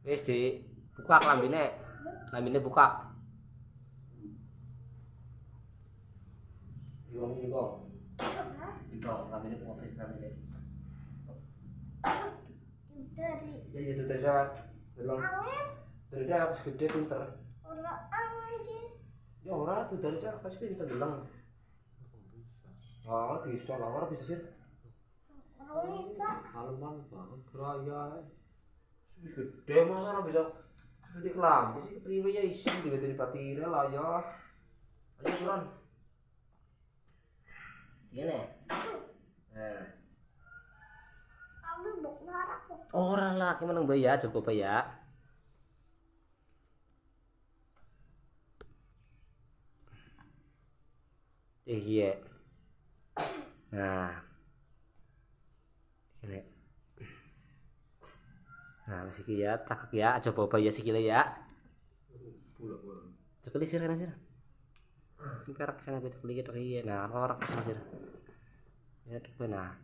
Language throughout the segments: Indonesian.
Wis dibuka lambene. Lambene buka. Iwang juga. Itu lambene buka lambene. Dari. Ya itu dari dah. Belum. Dari dah aku gede pinter. Orang lagi. Ya ora tuh dari dah pas pinter bilang. Ah, bisa lah, ora bisa sih. Orang bisa. Halaman banget beraya. Wis gede masa ora bisa sedikit lampu sih kepriwe ya isi dari patire lah ya. Ayo turun. Gini. Nah. Kamu buk larak kok. Orang laki meneng bae ya, cukup bae ya. Iya. Nah. Gini. Nah, masih ya, tak ya, coba bae ya sikile ya. Cekeli sir kan sir. Perak kan aku cekeli gitu iya. Nah, orang sir. Ya tuh nah.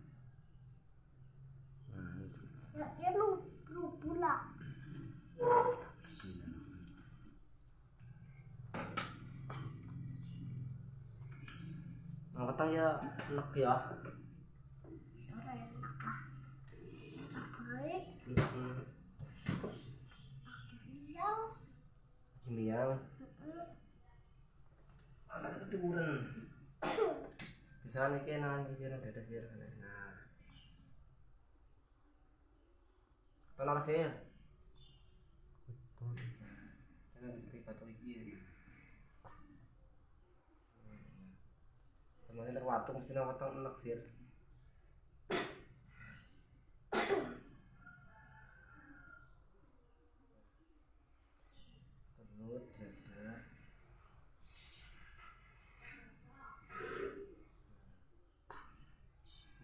Ya lu pula. Nah, kata ya enak ya. Orang enak lah. Baik. Iya. Kimian. Anak ketiburan. Bisa nih kena sir ada sir. Nah. Tenang sir. Karena mesti kata iki. Teman-teman waktu mesti nak enak sir. Perut dada.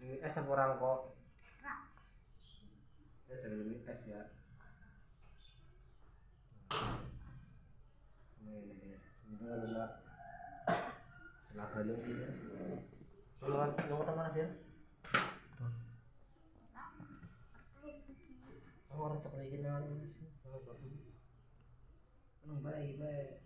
Ini es apa orang kok? Ya jangan ini es ya. Ini adalah setelah balung ini. Yang kata mana sih? Orang cekali kenal ini sih. Kalau bagus. Baik baik.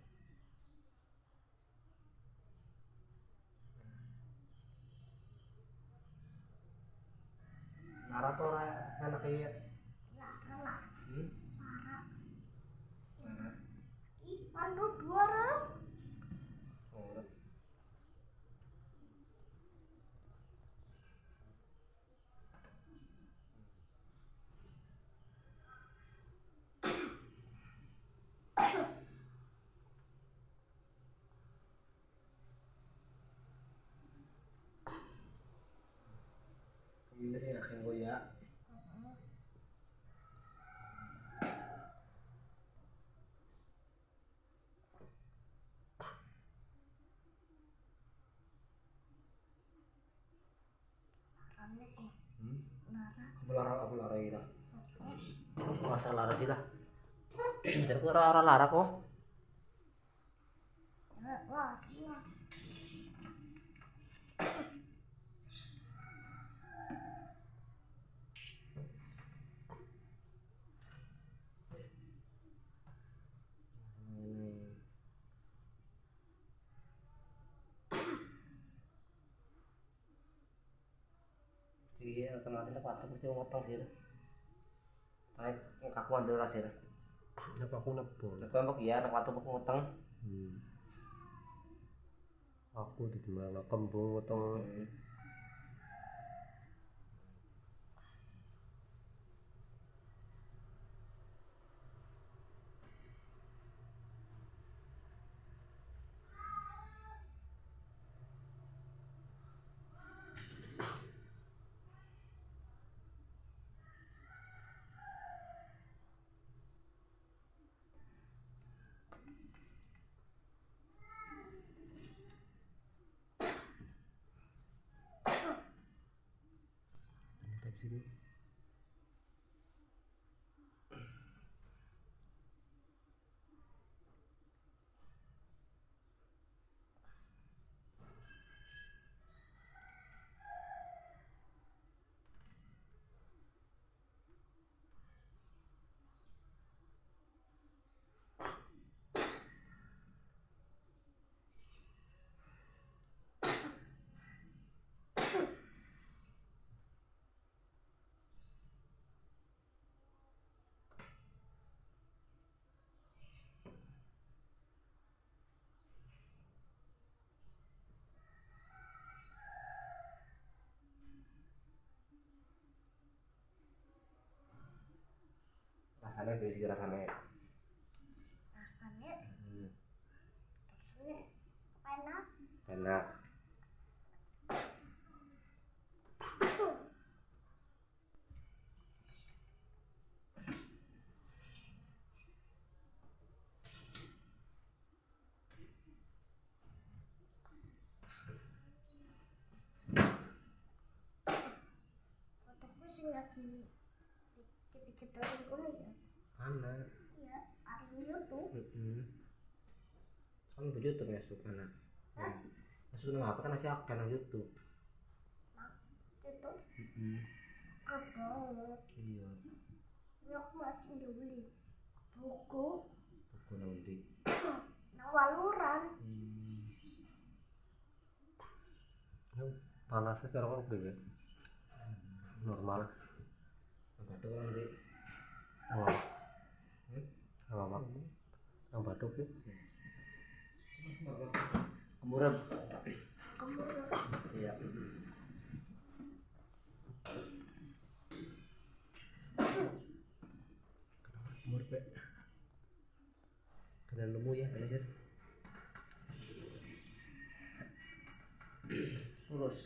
Nara tuh orang anak kayak. Lah. Nara. Ih, pandu dua orang. Oh. Ini sih akhirnya gue ya. Rame sih. Lara aku lara kita. Masa lara sih lah. Jadi orang lara kok. Wah, iya. Jadi otomatis aku waktu mesti ngotong sih. Tapi kakuan dulu sih. Apa aku nebol? Kelompok iya, anak waktu aku ngotong. Aku di mana kembung atau sini. Rasanya besi rasanya. Rasanya Hmm. enak. Enak. Tapi sih lagi diciptain kuning ya. Anak. Iya, ada di YouTube. Kamu di YouTube ya suka anak. Masuk nama apa kan masih aktif nang YouTube. YouTube Hmm. apa? Iya. Nyok macam dibeli buku Buku nang di. nang waluran. Panasnya secara kan udah normal. Batuk nang di. Oh, Hmm. apa? Yang batuk ya? Kemurah. Kemudian Iya. Kemur pe. Kena lemu ya, Eliezer. Lurus.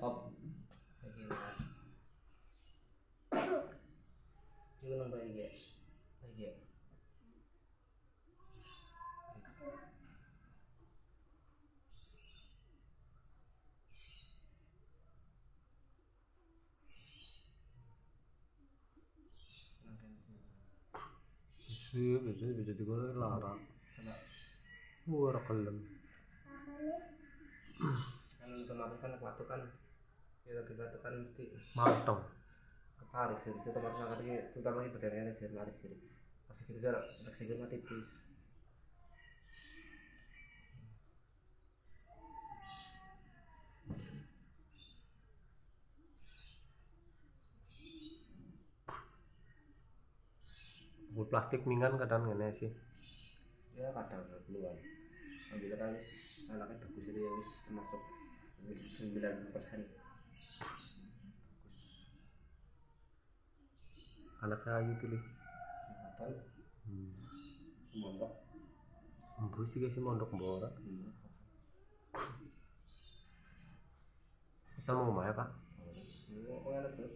Hop. Ini nang baik ya. Baik ya. Bisa digoreng larang. Ora kelem. Kan otomatis kan waktu kan kita tekan mesti Mateng. ketarik sih. Itu otomatis angkat ini terutama ini badannya sih menarik sih. Pas gitu kan oksigen mati tipis. Full plastik mingan kadang ngene sih. Ya kadang keluar. Ambil kata wis anaknya bagus itu ya wis termasuk wis 90%. Anaknya ayu tuh lih. Matan mondok. Embu sih guys mondok mbora. Kita mau kemana Pak? Kok enak terus?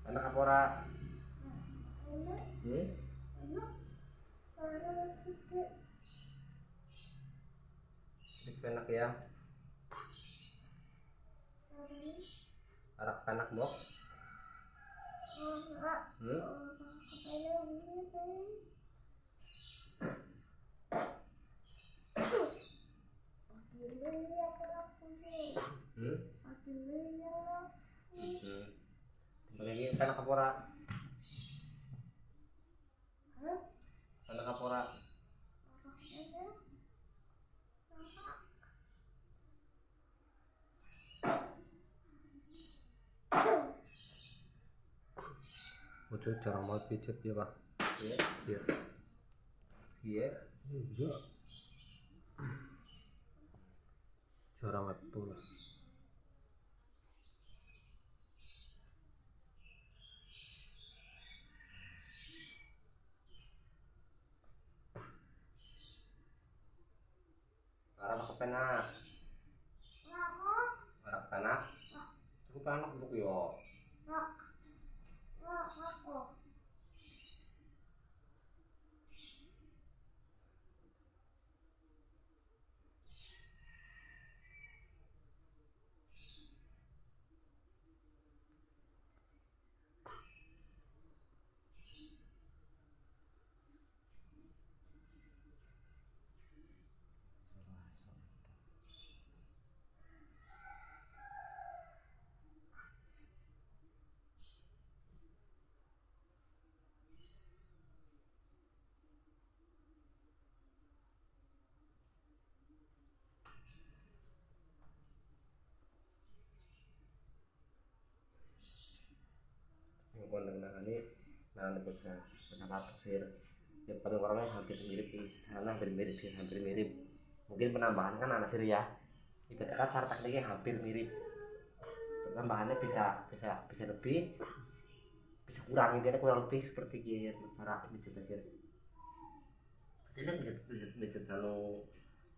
Anak apa ora? Enak ya. Arak anak mbok. Lagi anak apa ora? Anak apa ora? Bocor jarang banget pijet ya Pak. Iya. Iya. Iya. Iya. Jarang betul lah. Arah kepenak. Arah kepenak. Cukup anak buk yo. Ngomong dengan ini, nah bisa patok sih. Yang paling orangnya hampir mirip di sana, hampir mirip sih, hampir mirip. Mungkin penambahan kan anak sih ya. ibaratnya kan cara tekniknya hampir mirip, tambahannya bisa lebih, bisa kurang, intinya kurang lebih seperti gaya cara pijat sir. Jadi pijat anu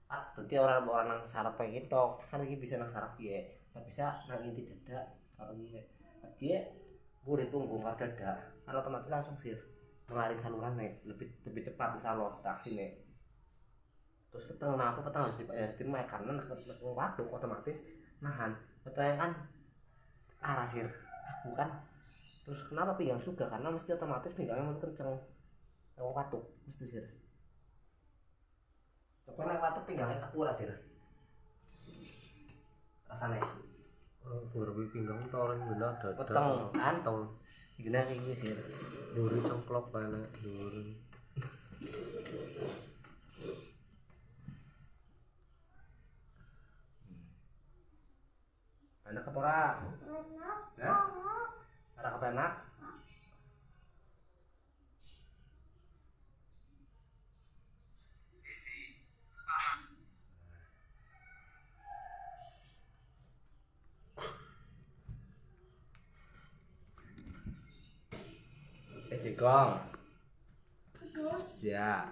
tadi orang nang saraf pengen tok kan iki bisa nang saraf ya, nggak bisa nang inti dada. Kalau dia boleh punggung karo dada kan otomatis langsung sir mengalir saluran lebih cepat insya reaksi nih. Terus petang harus dimakan karena waktu otomatis nahan petang kan arah sir bukan. Terus kenapa pinggang juga karena mesti otomatis pinggangnya mau kenceng waktu mesti sir. Coba nek watuk pinggangnya kaku ora sir. Rasane. Berbi pinggang toren bener ada. Peteng kan? Peteng. Gini kayak gitu sir. Duri cengklok kayaknya duri. Enak apa ora? Enak. Enak apa enak? Jegong. Ya.